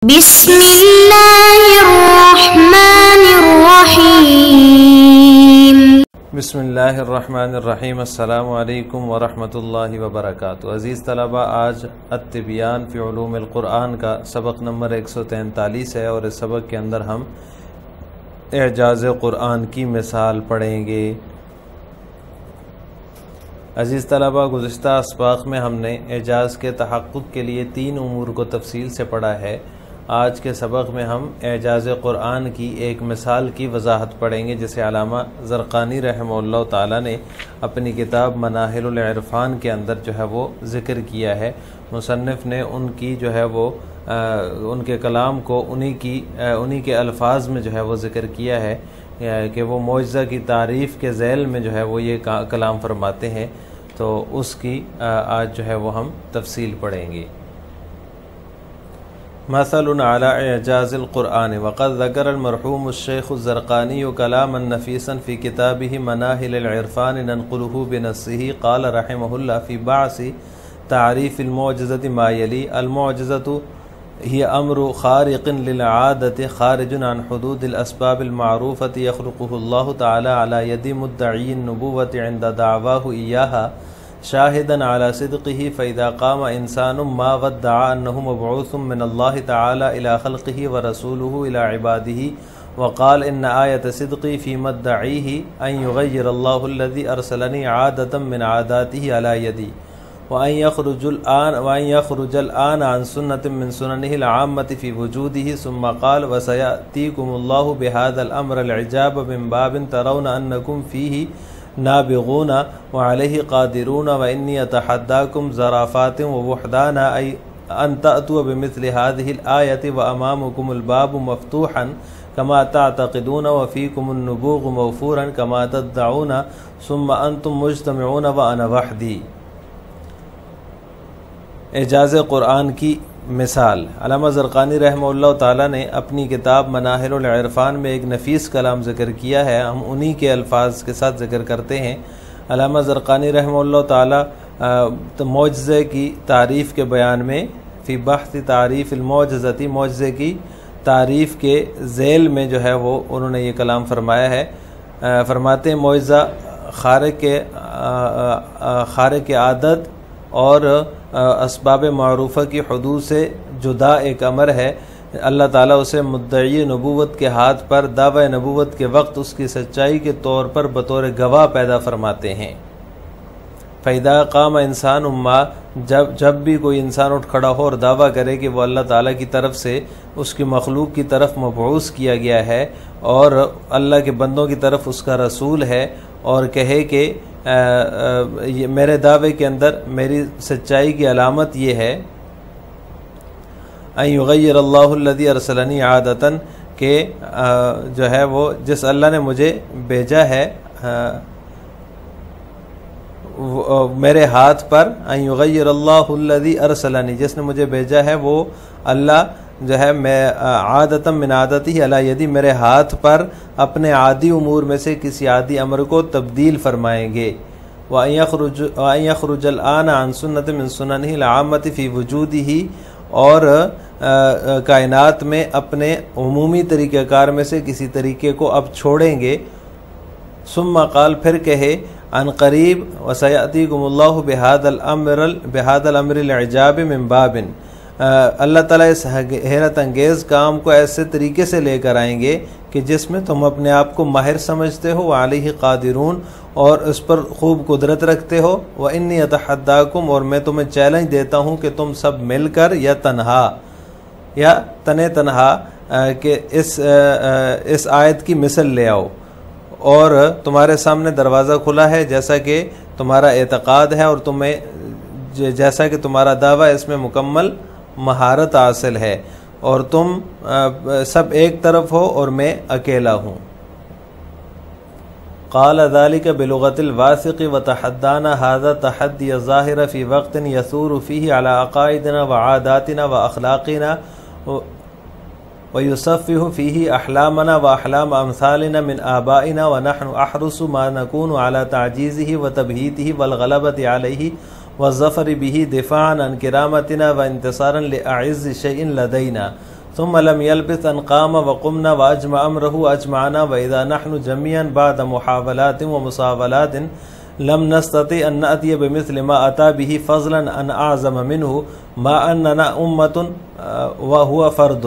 بسم اللہ الرحمن الرحیم۔ بسم اللہ الرحمن الرحیم۔ السلام علیکم ورحمۃ اللہ وبرکاتہ۔ عزیز طلبہ، آج التبیان فی علوم القرآن کا سبق نمبر 143 ہے، اور اس سبق کے اندر ہم اعجاز قرآن کی مثال پڑھیں گے۔ عزیز طلبہ، گزشتہ اسباق میں ہم نے اعجاز کے تحقق کے لیے 3 امور کو تفصیل سے پڑھا ہے۔ آج کے سبق میں ہم اعجاز قرآن کی ایک مثال کی وضاحت پڑھیں گے، جسے علامہ زرقانی رحمہ اللہ تعالیٰ نے اپنی کتاب مناہل العرفان کے اندر جو ہے وہ ذکر کیا ہے۔ مصنف نے ان کی جو ہے وہ ان کے کلام کو انہی کے الفاظ میں جو ہے وہ ذکر کیا ہے کہ وہ معجزہ کی تعریف کے ذیل میں جو ہے وہ یہ کلام فرماتے ہیں، تو اس کی آج جو ہے وہ ہم تفصیل پڑھیں گے۔ مثل على اعجاز القرآن، وقد ذکر المرحوم الشیخ الزرقانی کلاما نفیسا فی کتابہ مناہل العرفان ننقلہ بنصہ، قال رحمہ اللہ فی بعض تعریف المعجزة ما یلی: المعجزة هي امر خارق للعادة خارج عن حدود الاسباب المعروفة يخلقه الله تعالى على يد مدعي النبوة عند دعواه إياها شاهدا على صدقه، فإذا قام إنسان ما وادعى أنه مبعوث من الله تعالى إلى خلقه ورسوله إلى عباده وقال إن آية صدقي في مدعيه أن يغير الله الذي أرسلني عادة من عاداته على يدي، وأن يخرج الآن عن سنة من سننه العامة في وجوده، ثم قال وسيأتيكم الله بهذا الأمر العجاب من باب ترون أنكم فيه نابغون وعليه قادرون، وإني أتحداكم زرافات ووحدانا أن تأتوا بمثل هذه الآية وأمامكم الباب مفتوحا كما تعتقدون وفيكم النبوغ موفورا كما تدعون، ثم أنتم مجتمعون وأنا وحدي۔ اعجاز قرآن کی مثال۔ علامہ زرقانی رحمہ اللہ تعالیٰ نے اپنی کتاب مناہل العرفان میں ایک نفیس کلام ذکر کیا ہے، ہم انہی کے الفاظ کے ساتھ ذکر کرتے ہیں۔ علامہ زرقانی رحمہ اللہ تعالیٰ معجزے کی تعریف کے بیان میں فی بحث تعریف المعجزتی، معجزے کی تعریف کے ذیل میں جو ہے وہ انہوں نے یہ کلام فرمایا ہے۔ فرماتے ہیں معجزہ خارق عادت اور اسباب معروفہ کی حدود سے جدا ایک امر ہے۔ اللہ تعالیٰ اسے مدعی نبوت کے ہاتھ پر دعوی نبوت کے وقت اس کی سچائی کے طور پر بطور گواہ پیدا فرماتے ہیں۔ فَإِذَا قَامَ إِنسَانٌ مَّا، جب بھی کوئی انسان اٹھ کھڑا ہو اور دعویٰ کرے کہ وہ اللہ تعالیٰ کی طرف سے اس کی مخلوق کی طرف مبعوث کیا گیا ہے اور اللہ کے بندوں کی طرف اس کا رسول ہے، اور کہے کہ میرے دعوے کے اندر میری سچائی کی علامت یہ ہے ان یغیر اللہ الذی ارسلنی عادتاً، کہ جو ہے وہ جس اللہ نے مجھے بھیجا ہے میرے ہاتھ پر، ان یغیر اللہ الذی ارسلنی، جس نے مجھے بھیجا ہے وہ اللہ جو ہے میں عادتاً من عادتی علی یدی، میرے ہاتھ پر اپنے عادی امور میں سے کسی عادی امر کو تبدیل فرمائیں گے۔ وَأَن يَخْرُجَ الْآنَ عَن سُنَّةٍ مِّن سُنَنِهِ الْعَامَّةِ فِي وُجُودِهِ، اور کائنات میں اپنے عمومی طریقہ کار میں سے کسی طریقے کو اب چھوڑیں گے۔ ثم قال، پھر کہے عن قریب وَسَيَأْتِيكُمُ اللَّهُ بِهَذَا الْأَمْرِ الْعِجَابِ مِن بَابٍ، اللہ تعالیٰ اس حیرت انگیز کام کو ایسے طریقے سے لے کر آئیں گے کہ جس میں تم اپنے آپ کو ماہر سمجھتے ہو، وعلیہ قادرون، اور اس پر خوب قدرت رکھتے ہو، وانی اتحداکم، اور میں تمہیں چیلنج دیتا ہوں کہ تم سب مل کر یا تنہا کہ اس آیت کی مثل لے آؤ، اور تمہارے سامنے دروازہ کھلا ہے جیسا کہ تمہارا اعتقاد ہے، اور تمہیں جیسا کہ تمہارا دعویٰ اس میں مکمل مہارت حاصل ہے، اور تم سب ایک طرف ہو اور میں اکیلا ہوں۔ قال ذلك بلغة الواثق وتحدانا هذا تحدي الظاهر في وقت يثور فيه على عقائدنا وعاداتنا وأخلاقنا ويصفه فيه أحلامنا وأحلام أمثالنا من آبائنا، ونحن أحرص ما نكون على تعجيزه وتبهيته والغلبة عليه والظفر به دفاعا عن کرامتنا وانتصارا لأعز شيء لدينا، ثم لم يلبث أن قام وقمنا وأجمع أمره أجمعنا وإذا نحن جميعا بعد محاولات ومصاولات لم نستطيع أن نأتي بمثل ما أتى به فضلا أن أعظم منه مع أننا أمة وهو فرد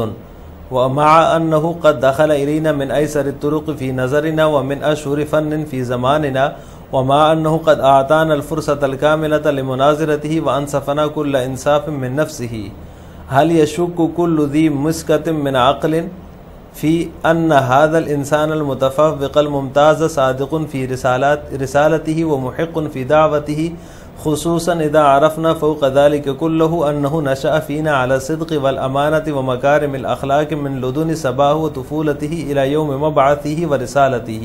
ومع أنه قد دخل إلينا من أيسر الطرق في نظرنا ومن أشهر فن في زماننا ومع أنه قد أعطانا الفرصة الكاملة لمناظرته وأنصفنا كل إنصاف من نفسه. هل يشك كل ذي مسكة من عقل في أن هذا الإنسان المتفوق الممتاز صادق في رسالته ومحق في دعوته، خصوصا إذا عرفنا فوق ذلك كله أنه نشأ فينا على الصدق والأمانة ومكارم الأخلاق من لدن صباه وطفولته إلى يوم مبعثه ورسالته.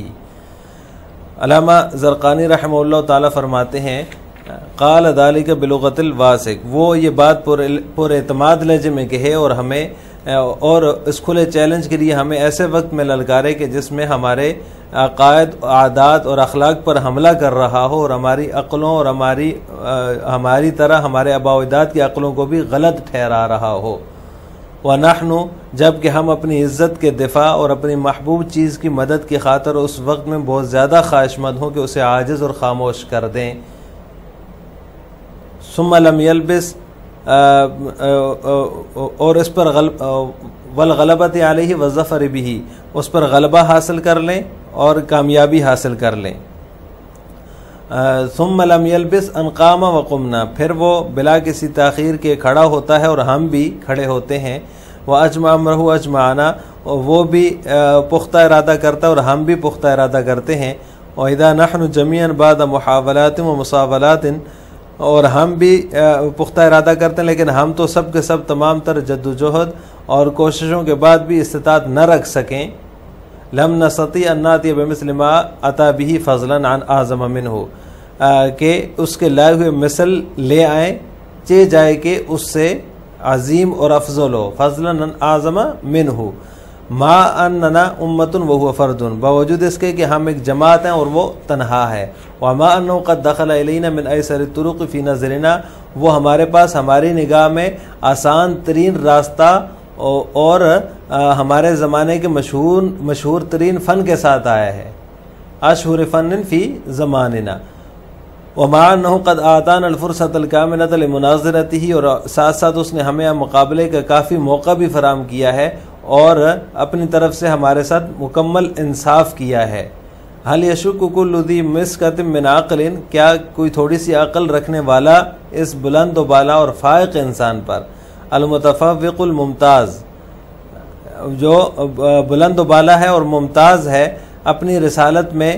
علامہ زرقانی رحمہ اللہ تعالیٰ فرماتے ہیں قال ذالک بلغت الواسق، وہ یہ بات پر اعتماد لہجے میں کہے اور ہمیں اور اس کھلے چیلنج کے لیے ہمیں ایسے وقت میں للکارے کہ جس میں ہمارے عقائد، عادات اور اخلاق پر حملہ کر رہا ہو اور ہماری عقلوں اور ہماری طرح ہمارے آباء و اجداد کی عقلوں کو بھی غلط ٹھہرا رہا ہو. وَنَحْنُ، جب کہ ہم اپنی عزت کے دفاع اور اپنی محبوب چیز کی مدد کی خاطر اس وقت میں بہت زیادہ خواہش مند ہوں کہ اسے عاجز اور خاموش کر دیں. ثم لم يلبس، اور اس پر والغلبۃ علیہ والظفر بہ، اس پر غلبہ حاصل کر لیں اور کامیابی حاصل کر لیں. ثم لم يلبس ان قام وقمنا، پھر وہ بلا کسی تاخیر کے کھڑا ہوتا ہے اور ہم بھی کھڑے ہوتے ہیں. واجمع امرہ اجمعنا، وہ بھی پختہ ارادہ کرتا ہے اور ہم بھی پختہ ارادہ کرتے ہیں. واذا نحن جميعا بعد محاولات ومصاولات، اور ہم بھی پختہ ارادہ کرتے ہیں لیکن ہم تو سب کے سب تمام تر جد و جہد اور کوششوں کے بعد بھی استطاعت نہ رکھ سکیں. لم نستطیع ان ناتی بمثل ما اتا به فضلا عن اعظم منه، کہ اس کے لائے ہوئے مثل لے آئیں چہ جائے کہ اس سے عظیم اور افضل ہو. فضلا عن اعظم منه ما اننا امت وهو فرد، باوجود اس کے کہ ہم ایک جماعت ہیں اور وہ تنہا ہے. وما انه قد دخل الینا من ایسر الطرق فی نظرنا، وہ ہمارے پاس ہماری نگاہ میں آسان ترین راستہ اور ہمارے زمانے کے مشہور ترین فن کے ساتھ آیا ہے. اشہر فن فی زماننا. ومع انه قد اعطانا الفرصة الكاملة لمناظرته، اور ساتھ ساتھ اس نے ہمیں مقابلے کا کافی موقع بھی فراہم کیا ہے اور اپنی طرف سے ہمارے ساتھ مکمل انصاف کیا ہے. حل یشک کل ذی مسکۃ من عقل، کیا کوئی تھوڑی سی عقل رکھنے والا اس بلند و بالا اور فائق انسان پر، المتفوق الممتاز، جو بلند و بالا ہے اور ممتاز ہے اپنی رسالت میں،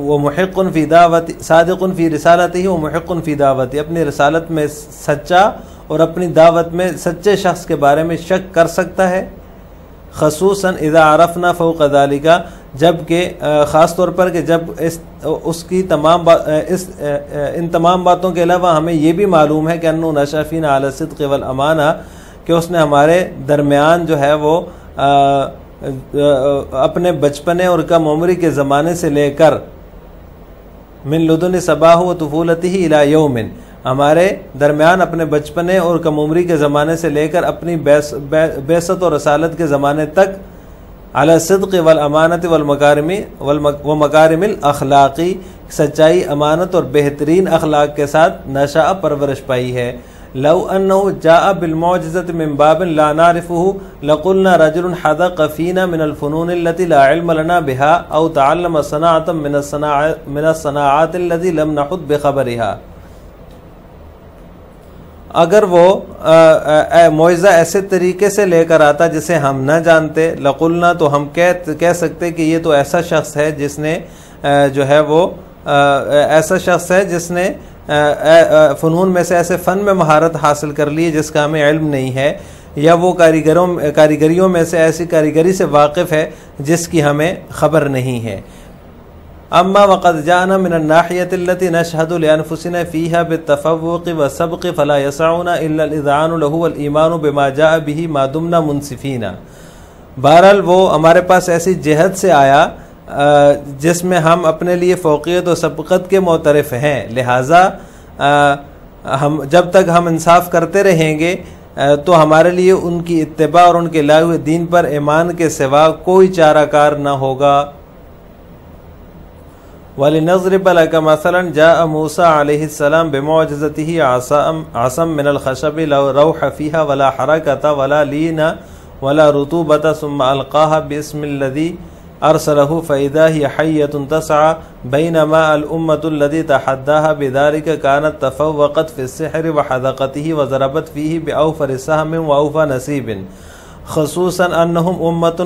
وہ محق فی دعوت صادق فی رسالتہ و محق فی دعوت، اپنی رسالت میں سچا اور اپنی دعوت میں سچے شخص کے بارے میں شک کر سکتا ہے. خصوصاً اذا عرفنا فوق ذالک، جب کہ خاص طور پر کہ جب اس کی ان تمام باتوں کے علاوہ ہمیں یہ بھی معلوم ہے کہ انہ نشأ فینا علی الصدق والامانہ، کہ اس نے ہمارے درمیان جو ہے وہ اپنے بچپنے اور کم عمری کے زمانے سے لے کر من لدن صباہ و طفولتہ الی یوم، ہمارے درمیان اپنے بچپنے اور کم عمری کے زمانے سے لے کر اپنی بعثت اور رسالت کے زمانے تک علی الصدق والامانت ومکارم الاخلاقی، سچائی، امانت اور بہترین اخلاق کے ساتھ نشأ پرورش پائی ہے. لو انہ جاء بالمعجزۃ من باب لا نعرفه لقلنا رجل حدق فينا من الفنون التي لا علم لنا بها او تعلم صناعة من الصناعات التي لم نحط بخبرها. اگر وہ معجزہ ایسے طریقے سے لے کر آتا جسے ہم نہ جانتے، لقلنا، تو ہم کہہ سکتے کہ یہ تو ایسا شخص ہے جس نے جو ہے وہ ایسا شخص ہے جس نے فنون میں سے ایسے فن میں مہارت حاصل کر لی جس کا ہمیں علم نہیں ہے، یا وہ کاریگریوں میں سے ایسی کاریگری سے واقف ہے جس کی ہمیں خبر نہیں ہے. اما وقد جاءنا من الناحیۃ التي نشهد لانفسنا فيها بالتفوق والسبق فلا يسعنا الا الاذعان له والايمان بما جاء به ما دمنا منصفين. بہرحال وہ ہمارے پاس ایسی جہت سے آیا جس میں ہم اپنے لیے فوقیت و سبقت کے معترف ہیں، لہٰذا جب تک ہم انصاف کرتے رہیں گے تو ہمارے لیے ان کی اتباع اور ان کے لائے ہوئے دین پر ایمان کے سوا کوئی چارہ کار نہ ہوگا۔ وَلِنَضْرِبَ لَكَ مَثَلًا جَاءَ مُوسَىٰ عَلَيْهِ السَّلَامُ بِمُعْجِزَتِهِ عَصًا مِّنَ الْخَشَبِ لَا رَوْحَ فِيهَا وَلَا حَرَكَةَ وَلَا لِينَ وَلَا رُطُوبَةَ ثُمَّ أَلْقَاهَا بِاسْمِ الَّذِي أَرْسَلَهُ فَإِذَا هِيَ حَيَّةٌ تَسْعَىٰ بَيْنَمَا الْأُمَّةُ الَّتِي تَحَدَّاهَا بِذَٰلِكَ كَانَتْ تَفَوَّقَتْ فِي السِّحْرِ وَحَذَقَتِهِ وَضَرَبَتْ فِيهِ بِأَوْفَرِ سَهْمٍ وَأَوْفَىٰ نَصِيبٍ خصوصاً أنهم أمة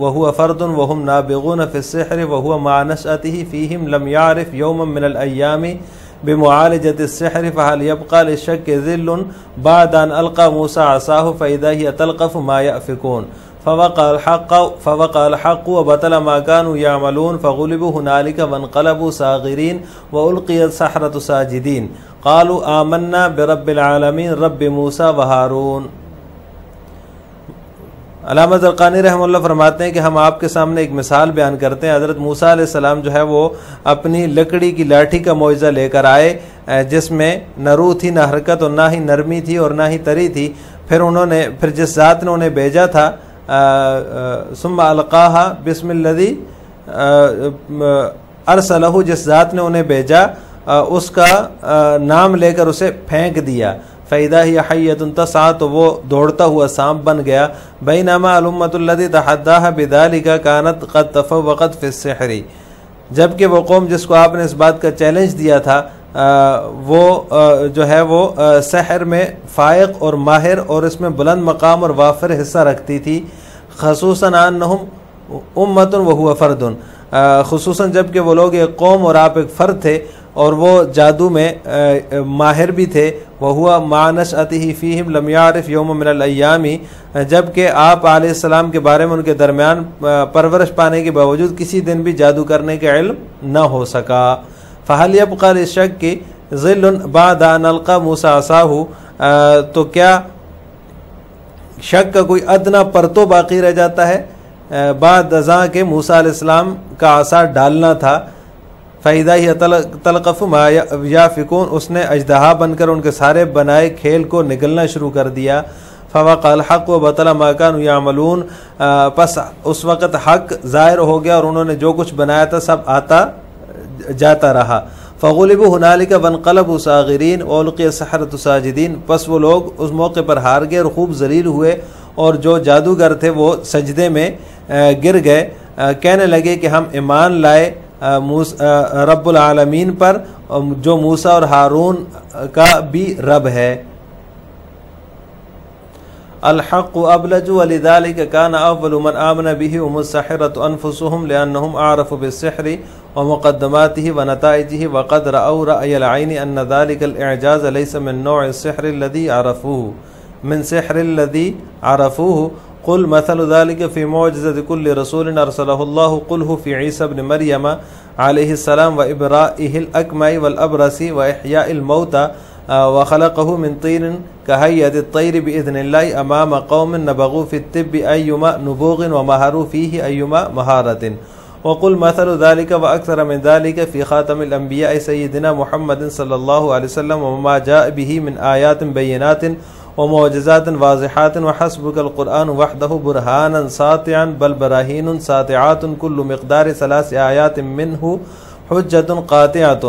وهو فرد وهم نابغون في السحر وهو مع نشأته فيهم لم يعرف يوما من الأيام بمعالجة السحر فهل يبقى للشك ذل بعد أن ألقى موسى عصاه فإذا هي تلقف ما يأفكون فوقع الحق وبطل ما كانوا يعملون فغلبوا هنالك وانقلبوا صاغرين وألقي السحرة ساجدين قالوا آمنا برب العالمين رب موسى وهارون۔ علامہ زرقانی رحمہ اللہ فرماتے ہیں کہ ہم آپ کے سامنے ایک مثال بیان کرتے ہیں۔ حضرت موسیٰ علیہ السلام جو ہے وہ اپنی لکڑی کی لاٹھی کا معجزہ لے کر آئے جس میں نہ روح تھی نہ حرکت اور نہ ہی نرمی تھی اور نہ ہی تری تھی۔ پھر جس ذات نے انہیں بھیجا تھا ثم القاہا بسم الذی ارسلہ، جس ذات نے انہیں بھیجا اس کا نام لے کر اسے پھینک دیا۔ فَإِذَا هِيَ حَيَّةٌ تَسْعَىٰ، تو وہ دوڑتا ہوا سانپ بن گیا۔ بَيْنَمَا الْأُمَّةُ الَّتِي تَحَدَّاهَا بِذَٰلِكَ كَانَتْ قَدْ تَفَوَّقَتْ فِي السِّحْرِ، جبکہ وہ قوم جس کو آپ نے اس بات کا چیلنج دیا تھا وہ جو ہے وہ سحر میں فائق اور ماہر اور اس میں بلند مقام اور وافر حصہ رکھتی تھی۔ خصوصاً انہم امۃ وہو فرد، خصوصاً جبکہ وہ لوگ ایک قوم اور آپ ایک فرد تھے اور وہ جادو میں ماہر بھی تھے۔ وہوا مع نشأتہ فیہم لم یعرف یوم من الایام، جبکہ آپ علیہ السلام کے بارے میں ان کے درمیان پرورش پانے کے باوجود کسی دن بھی جادو کرنے کے علم نہ ہو سکا۔ فہل یبقى للشک ظل بعد ان القى موسیٰ عصاہ، تو کیا شک کا کوئی ادنا پرتو باقی رہ جاتا ہے بعد ازاں کہ موسیٰ علیہ السلام کا عصا ڈالنا تھا۔ فَإِذَا هِيَ تَلْقَفُ مَا يَأْفِكُونَ، اس نے اژدہا بن کر ان کے سارے بنائے کھیل کو نگلنا شروع کر دیا۔ فَوَقَعَ الْحَقُّ وَبَطَلَ مَا كَانُوا يَعْمَلُونَ، پس اس وقت حق ظاہر ہو گیا اور انہوں نے جو کچھ بنایا تھا سب آتا جاتا رہا۔ فَغُلِبُوا هُنَالِكَ وَانقَلَبُوا صَاغِرِينَ وَأُلْقِيَ السَّحَرَةُ سَاجِدِينَ، پس وہ لوگ اس موقع پر ہار گئے اور خوب ذلیل ہوئے اور جو جادوگر تھے وہ سجدے میں گر گئے، کہنے لگے کہ ہم ایمان لائے رب العالمین پر جو موسیٰ اور ہارون کا بھی رب ہے۔ الحق ابلج ولذلك كان اول من آمن به هم السحرة انفسهم لانهم اعرفوا بالسحر ومقدماته ونتائجه وقد رأوا رأي العين ان ذلك الاعجاز ليس من نوع السحر الذي عرفوه قل مثل ذلك في معجزة كل رسول أرسله الله قل هو في عيسى بن مريم عليه السلام وإبرائه الأكمى والأبرص وإحياء الموتى وخلقه من طين كهيئة الطير بإذن الله أمام قوم نبغوا في الطب أيما نبوغ ومهروا فيه أيما مهارة وقل مثل ذلك وأكثر من ذلك في خاتم الأنبياء سيدنا محمد صلى الله عليه وسلم وما جاء به من آيات بينات ومعجزات واضحات وحسبك القرآن وحده برهانا ساطعا بل براهين ساطعات كل مقدار 3 آيات منه حجة قاطعة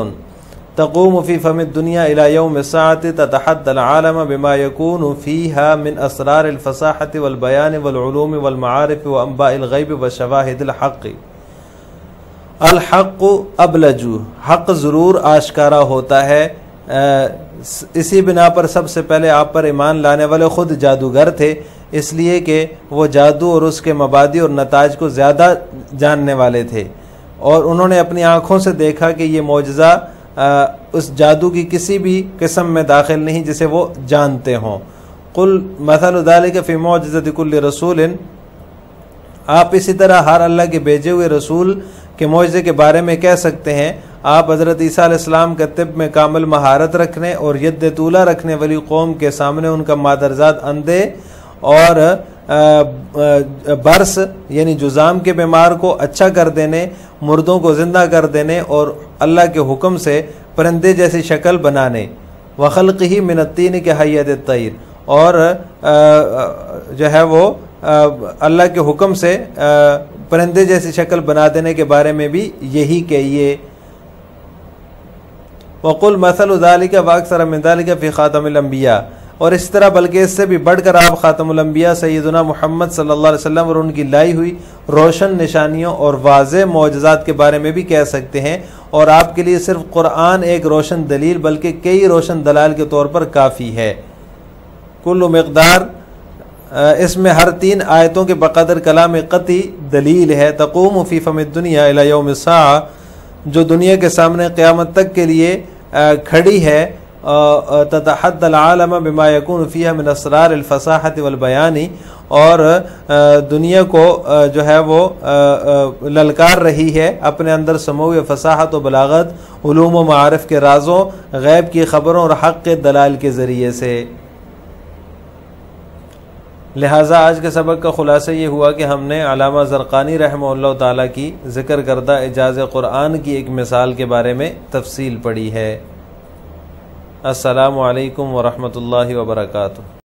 تقوم في فم الدنيا إلى يوم الساعة تتحدى العالم بما يكون فيها من أسرار الفصاحة والبيان والعلوم والمعارف وأنباء الغيب وشواهد الحق۔ الحق ابلج، حق ضرور آشکارا ہوتا ہے۔ اسی بنا پر سب سے پہلے آپ پر ایمان لانے والے خود جادوگر تھے، اس لیے کہ وہ جادو اور اس کے مبادی اور نتائج کو زیادہ جاننے والے تھے، اور انہوں نے اپنی آنکھوں سے دیکھا کہ یہ معجزہ اس جادو کی کسی بھی قسم میں داخل نہیں جسے وہ جانتے ہوں۔ قل مثل ذلك في معجزة كل رسول، آپ اسی طرح ہر اللہ کے بھیجے ہوئے رسول کے معجزے کے بارے میں کہہ سکتے ہیں۔ آپ حضرت عیسیٰ علیہ السلام کا طب میں کامل مہارت رکھنے اور ید طولہ رکھنے والی قوم کے سامنے ان کا مادرزاد اندھے اور برس یعنی جزام کے بیمار کو اچھا کر دینے، مردوں کو زندہ کر دینے اور اللہ کے حکم سے پرندے جیسی شکل بنانے، وخلقہ من الطین کے حیۃ الطیر، اور جو ہے وہ اللہ کے حکم سے پرندے جیسی شکل بنا دینے کے بارے میں بھی یہی کہیے. وَقُلْ مَثَلُ ذَلِكَ وَأَكْثَرَ مِنْ ذَلِكَ فِي خَاتَمِ الْأَنْبِيَاءِ، اور اس طرح بلکہ اس سے بھی بڑھ کر آپ خاتم الانبیاء سیدنا محمد صلی اللہ علیہ وسلم اور ان کی لائی ہوئی روشن نشانیوں اور واضح معجزات کے بارے میں بھی کہہ سکتے ہیں، اور آپ کے لیے صرف قرآن ایک روشن دلیل بلکہ کئی روشن دلائل کے طور پر کافی ہے. کل مقدار، اس میں ہر 3 آیتوں کے بقدر کلام قطعی دلیل ہے. تقوم فی فم الدنیا الی یوم الساعہ، جو دنیا کے سامنے قیامت تک کے لیے کھڑی ہے. تتحدى العالم بما يكون فيها من اسرار الفصاحة والبيان، اور دنیا کو جو ہے وہ للکار رہی ہے اپنے اندر سموئے فصاحت و بلاغت، علوم و معارف کے رازوں، غیب کی خبروں اور حق کے دلائل کے ذریعے سے. لہٰذا آج کے سبق کا خلاصہ یہ ہوا کہ ہم نے علامہ زرقانی رحمہ اللہ تعالیٰ کی ذکر کردہ اعجاز قرآن کی ایک مثال کے بارے میں تفصیل پڑھی ہے. السلام علیکم ورحمۃ اللہ وبرکاتہ.